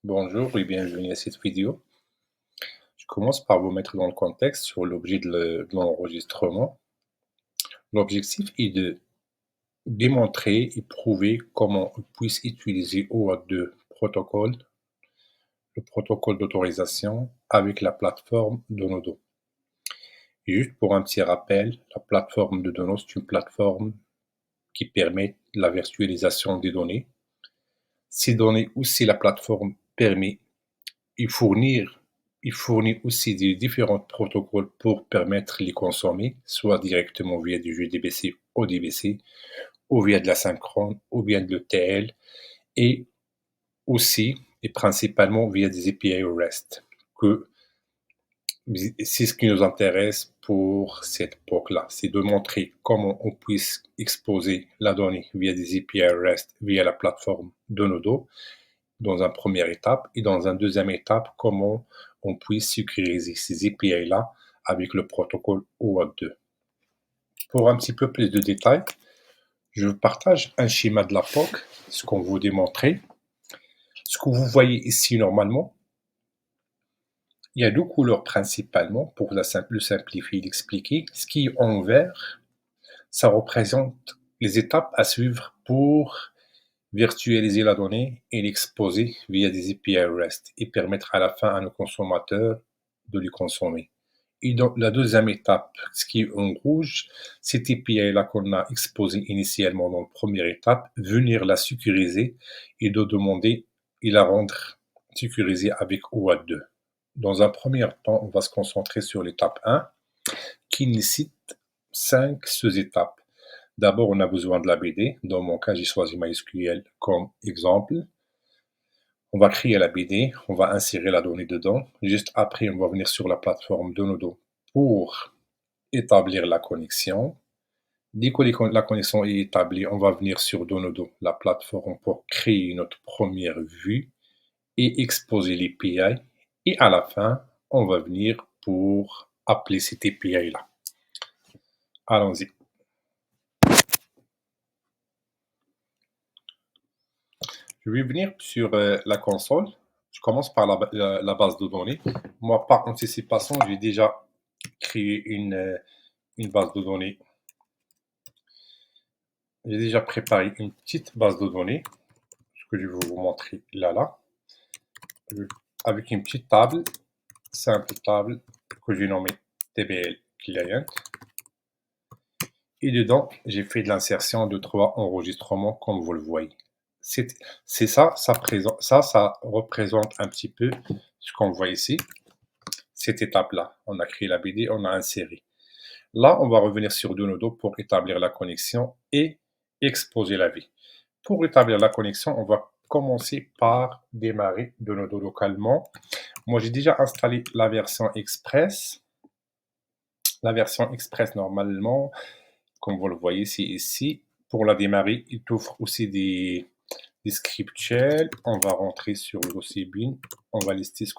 Bonjour et bienvenue à cette vidéo. Je commence par vous mettre dans le contexte sur l'objet de l'enregistrement. L'objectif est de démontrer et prouver comment on puisse utiliser OAuth2 protocole, le protocole d'autorisation avec la plateforme Donodo. Et juste pour un petit rappel, la plateforme de Donodo, c'est une plateforme qui permet la virtualisation des données. Ces données aussi, la plateforme permet et il fournit aussi des différents protocoles pour permettre les consommer, soit directement via du JDBC au DBC, ou via de la synchrone, ou bien de l'ETL, et aussi et principalement via des API REST, que c'est ce qui nous intéresse pour cette époque-là, c'est de montrer comment on puisse exposer la donnée via des API REST, via la plateforme Donodo, dans une première étape, et dans une deuxième étape, comment on puisse sécuriser ces API-là avec le protocole OAuth2. Pour un petit peu plus de détails, je vous partage un schéma de la POC, ce qu'on vous démontrer. Ce que vous voyez ici normalement, il y a deux couleurs principalement, pour le simplifier et l'expliquer. Ce qui est en vert, ça représente les étapes à suivre pour virtualiser la donnée et l'exposer via des API REST et permettre à la fin à nos consommateurs de les consommer. Et donc, la deuxième étape, ce qui est en rouge, cette API-là qu'on a exposée initialement dans la première étape, venir la sécuriser et de demander et la rendre sécurisée avec OAuth2. Dans un premier temps, on va se concentrer sur l'étape 1, qui nécessite 5 sous-étapes. D'abord, on a besoin de la BD. Dans mon cas, j'ai choisi MySQL comme exemple. On va créer la BD, on va insérer la donnée dedans. Juste après, on va venir sur la plateforme Donodo pour établir la connexion. Dès que la connexion est établie, on va venir sur Donodo, la plateforme, pour créer notre première vue et exposer l'API. Et à la fin, on va venir pour appeler cette API-là. Allons-y. Je vais venir sur la console. Je commence par la base de données. Moi, par anticipation, j'ai déjà créé une base de données. J'ai déjà préparé une petite base de données, ce que je vais vous montrer là, avec une petite table, simple table, que j'ai nommée TBL Client. Et dedans, j'ai fait de l'insertion de 3 enregistrements, comme vous le voyez. C'est ça, ça représente un petit peu ce qu'on voit ici. Cette étape-là, on a créé la BD, on a inséré. Là, on va revenir sur Donodo pour établir la connexion et exposer la vie. Pour établir la connexion, on va commencer par démarrer Donodo localement. Moi, j'ai déjà installé la version Express. La version Express, normalement, comme vous le voyez, c'est ici. Pour la démarrer, il t'offre aussi des scripts shell. On va rentrer sur le dossier bin. On va lister ce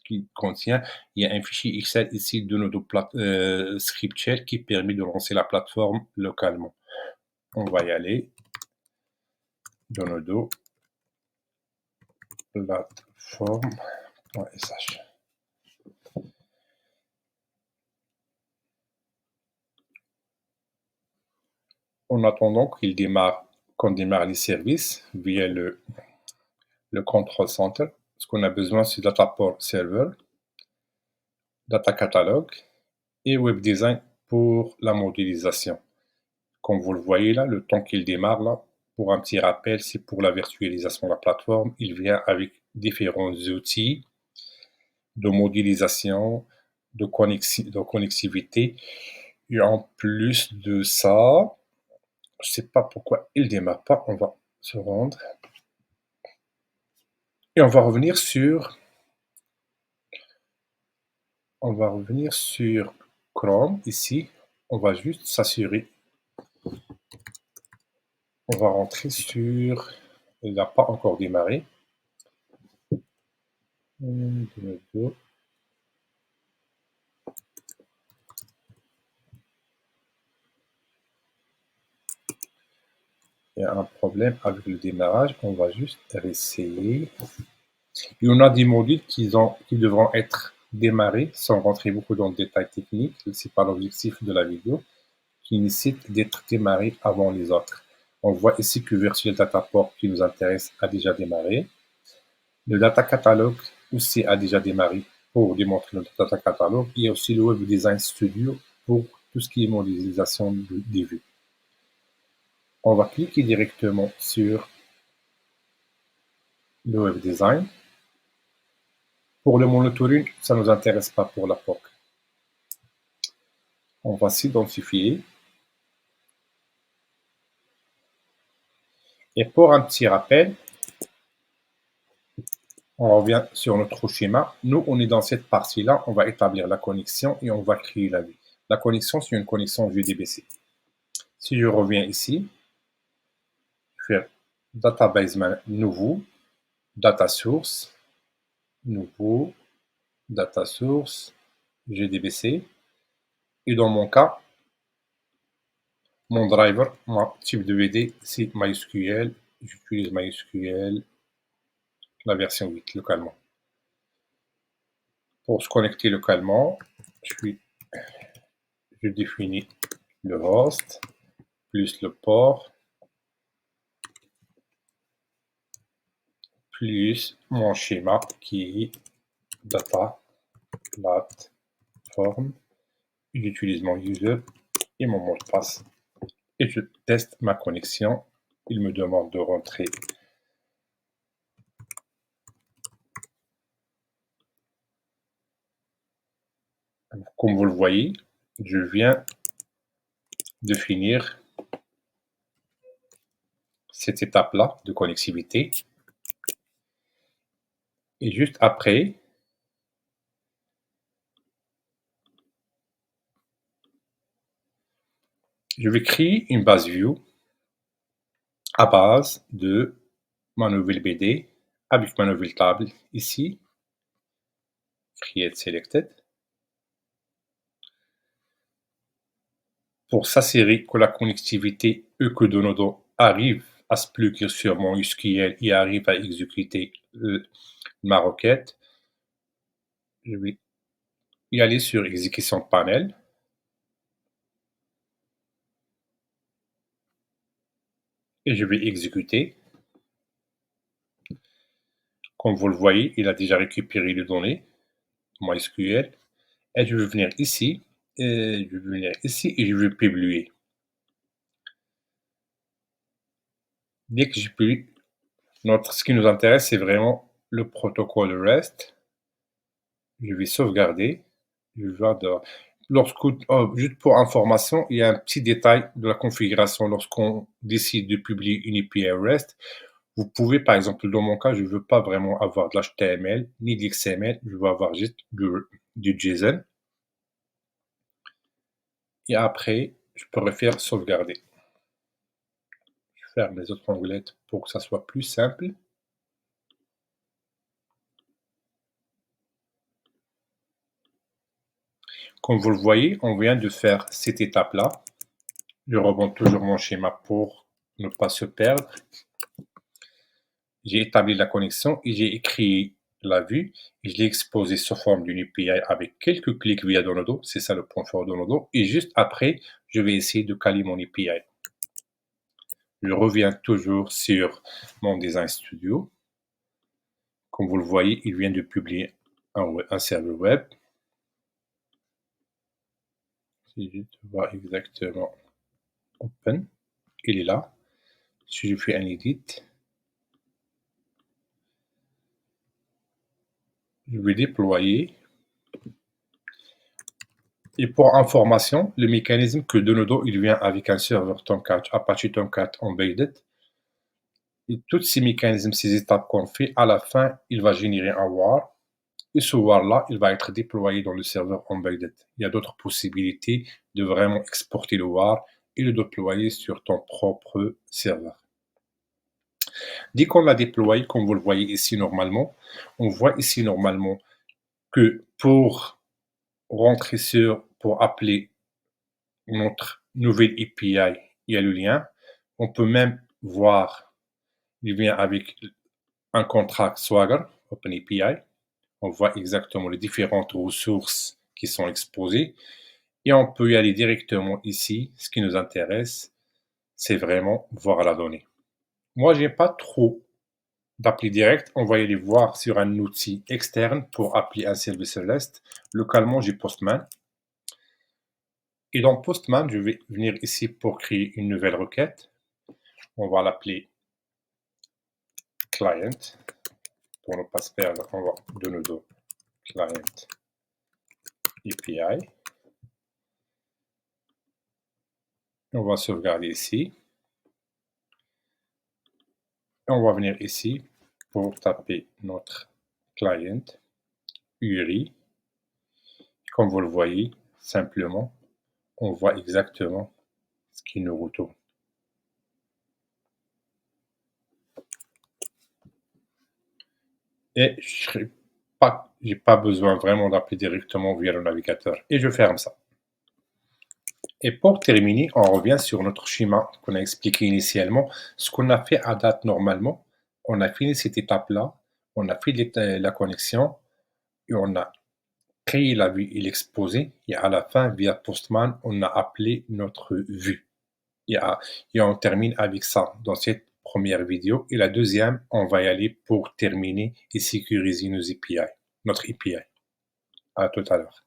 qu'il contient. Il y a un fichier Excel ici de notre script shell qui permet de lancer la plateforme localement. On va y aller. Donodo plateforme.sh. En attendant qu'on démarre les services via le control center, ce qu'on a besoin, c'est Data Port Server, Data Catalog et Web Design pour la modélisation. Comme vous le voyez là, le temps qu'il démarre là, pour un petit rappel, c'est pour la virtualisation de la plateforme. Il vient avec différents outils de modélisation, de connectivité. Et en plus de ça, je ne sais pas pourquoi il ne démarre pas. On va se rendre. Et on va revenir sur Chrome ici. On va juste s'assurer. On va rentrer sur. Il n'a pas encore démarré. Il y a un problème avec le démarrage. On va juste réessayer. Et on a des modules qui devront être démarrés sans rentrer beaucoup dans le détail technique, c'est pas l'objectif de la vidéo, qui nécessitent d'être démarrés avant les autres. On voit ici que Virtual Data Port qui nous intéresse a déjà démarré. Le Data Catalog aussi a déjà démarré pour démontrer le Data Catalog. Il y a aussi le Web Design Studio pour tout ce qui est modélisation des vues. On va cliquer directement sur le Web Design. Pour le monitoring, ça ne nous intéresse pas pour la POC. On va s'identifier. Et pour un petit rappel, on revient sur notre schéma. Nous, on est dans cette partie-là. On va établir la connexion et on va créer la vue. La connexion, c'est une connexion VDBC. Si je reviens ici, je fais Database nouveau, Data Source, nouveau, Data Source, GDBC. Et dans mon cas, mon driver, mon type de VD, c'est MySQL. J'utilise MySQL, la version 8 localement. Pour se connecter localement, je définis le host plus le port plus mon schéma qui est data platform. J'utilise mon user et mon mot de passe et je teste ma connexion. Il me demande de rentrer comme vous le voyez. Je viens de finir cette étape-là de connectivité. Et juste après, je vais créer une base view à base de ma nouvelle BD avec ma nouvelle table ici. Create Selected. Pour s'assurer que la connectivité Eucodonodo arrive à se plugger sur mon SQL et arrive à exécuter ma requête, je vais y aller sur exécution panel. Et je vais exécuter. Comme vous le voyez, il a déjà récupéré les données, MySQL. Et je vais venir ici, et je vais publier. Dès que j'ai publié, ce qui nous intéresse, c'est vraiment le protocole REST. Je vais sauvegarder. Je vais juste pour information, il y a un petit détail de la configuration lorsqu'on décide de publier une API REST. Vous pouvez, par exemple, dans mon cas, je ne veux pas vraiment avoir de l'HTML ni de l'XML, je veux avoir juste du JSON. Et après, je pourrais faire sauvegarder. Je vais faire mes autres onglettes pour que ça soit plus simple. Comme vous le voyez, on vient de faire cette étape-là. Je remonte toujours mon schéma pour ne pas se perdre. J'ai établi la connexion et j'ai écrit la vue et je l'ai exposé sous forme d'une API avec quelques clics via Donodo. C'est ça le point fort de Donodo. Et juste après, je vais essayer de caler mon API. Je reviens toujours sur mon Design Studio. Comme vous le voyez, il vient de publier un serveur web. Si je vois exactement Open, il est là. Si je fais un edit, je vais déployer. Et pour information, le mécanisme que Donodo, il vient avec un serveur Tomcat, Apache Tomcat Embedded. Et tous ces mécanismes, ces étapes qu'on fait, à la fin, il va générer un WAR. Et ce WAR-là, il va être déployé dans le serveur Embedded. Il y a d'autres possibilités de vraiment exporter le WAR et le déployer sur ton propre serveur. Dès qu'on l'a déployé, comme vous le voyez ici normalement, on voit ici normalement que pour rentrer pour appeler notre nouvelle API, il y a le lien. On peut même voir, il vient avec un contrat Swagger. OpenAPI. On voit exactement les différentes ressources qui sont exposées et on peut y aller directement ici. Ce qui nous intéresse, c'est vraiment voir la donnée. Moi, j'aime pas trop d'appli direct. On va y aller voir sur un outil externe pour appeler un service REST. Localement, j'ai Postman. Et dans Postman, je vais venir ici pour créer une nouvelle requête. On va l'appeler client. Pour ne pas se perdre, on va de nouveau client API. On va sauvegarder ici. Et on va venir ici pour taper notre client URI. Comme vous le voyez, simplement, on voit exactement ce qui nous retourne. Et je n'ai pas besoin vraiment d'appeler directement via le navigateur. Et je ferme ça. Et pour terminer, on revient sur notre schéma qu'on a expliqué initialement. Ce qu'on a fait à date normalement, on a fini cette étape-là, on a fait la connexion et on a créé la vue et l'exposé. Et à la fin, via Postman, on a appelé notre vue. Et on termine avec ça dans cette première vidéo. Et la deuxième, on va y aller pour terminer et sécuriser nos API, notre API. À tout à l'heure.